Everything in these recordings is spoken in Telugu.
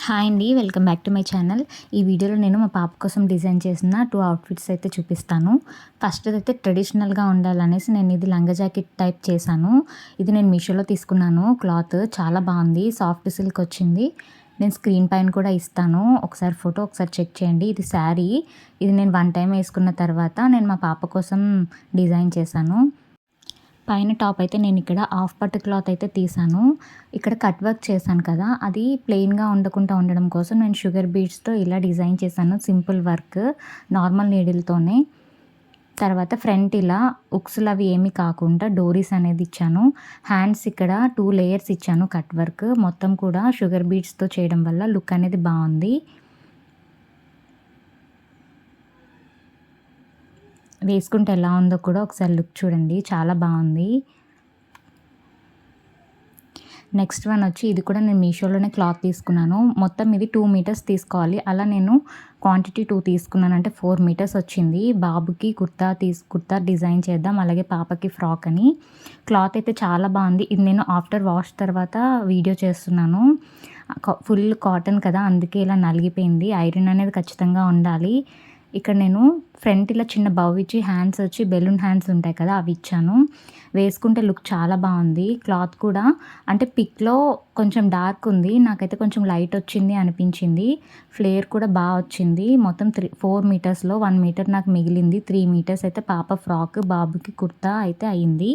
హాయ్ అండి. Welcome back to my channel. ఈ వీడియోలో నేను మా పాప కోసం డిజైన్ చేసిన 2 అవుట్‌ఫిట్స్ అయితే చూపిస్తాను. ఫస్ట్‌దైతే ట్రెడిషనల్‌గా ఉండాలనేసి నేను ఇది లంగా జాకెట్ టైప్ చేశాను. ఇది నేను మీషోలో తీసుకున్నాను క్లాత్. చాలా బాగుంది. సాఫ్ట్ సిల్క్ వచ్చింది. నేను స్క్రీన్ పైన కూడా ఇస్తాను. ఒకసారి ఫోటో ఒకసారి చెక్ చేయండి. ఇది శారీ. ఇది నేను 1 టైమ్ వేసుకున్న తర్వాత నేను మా పాప కోసం డిజైన్ చేశాను. పైన టాప్ అయితే నేను ఇక్కడ హాఫ్ పట్టు క్లాత్ అయితే తీసాను. ఇక్కడ కట్ వర్క్ చేశాను కదా, అది ప్లెయిన్‌గా ఉండకుండా ఉండడం కోసం నేను షుగర్ బీడ్స్‌తో ఇలా డిజైన్ చేశాను. సింపుల్ వర్క్ నార్మల్ నీడిల్‌తోనే. తర్వాత ఫ్రంట్ ఇలా ఉక్సులు అవి ఏమీ కాకుండా డోరీస్ అనేది ఇచ్చాను. హ్యాండ్స్ ఇక్కడ 2 లేయర్స్ ఇచ్చాను కట్ వర్క్. మొత్తం కూడా షుగర్ బీడ్స్‌తో చేయడం వల్ల లుక్ అనేది బాగుంది. వేసుకుంటే ఎలా ఉందో కూడా ఒకసారి లుక్ చూడండి. చాలా బాగుంది. నెక్స్ట్ వన్ వచ్చి ఇది కూడా నేను మీషోలోనే క్లాత్ తీసుకున్నాను. మొత్తం ఇది 2 మీటర్స్ తీసుకోవాలి. అలా నేను క్వాంటిటీ 2 తీసుకున్నాను. అంటే 4 మీటర్స్ వచ్చింది. బాబుకి కుర్తా డిజైన్ చేద్దాం, అలాగే పాపకి ఫ్రాక్ అని. క్లాత్ అయితే చాలా బాగుంది. ఇది నేను ఆఫ్టర్ వాష్ తర్వాత వీడియో చేస్తున్నాను. ఫుల్ కాటన్ కదా, అందుకే ఇలా నలిగిపోయింది. ఐరన్ అనేది ఖచ్చితంగా ఉండాలి. ఇక్కడ నేను ఫ్రంట్ ఇలా చిన్న బౌ ఇచ్చి హ్యాండ్స్ వచ్చి బెలూన్ హ్యాండ్స్ ఉంటాయి కదా, అవి ఇచ్చాను. వేసుకుంటే లుక్ చాలా బాగుంది. క్లాత్ కూడా అంటే పిక్‌లో కొంచెం డార్క్ ఉంది. నాకైతే కొంచెం లైట్ వచ్చింది అనిపించింది. ఫ్లేర్ కూడా బాగా వచ్చింది. మొత్తం 4 మీటర్స్‌లో 1 మీటర్ నాకు మిగిలింది. 3 మీటర్స్ అయితే పాప ఫ్రాక్, బాబుకి కుర్తా అయితే అయింది.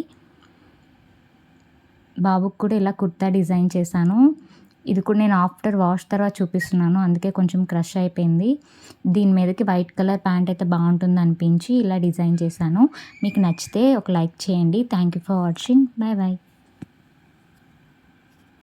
బాబుకి కూడా ఇలా కుర్తా డిజైన్ చేశాను. ఇది కూడా నేను ఆఫ్టర్ వాష్ తర్వాత చూపిస్తున్నాను. అందుకే కొంచెం క్రష్ అయిపోయింది. దీని మీదకి వైట్ కలర్ ప్యాంట్ అయితే బాగుంటుంది అనిపించి ఇలా డిజైన్ చేశాను. మీకు నచ్చితే ఒక లైక్ చేయండి. Thank you for watching. Bye bye.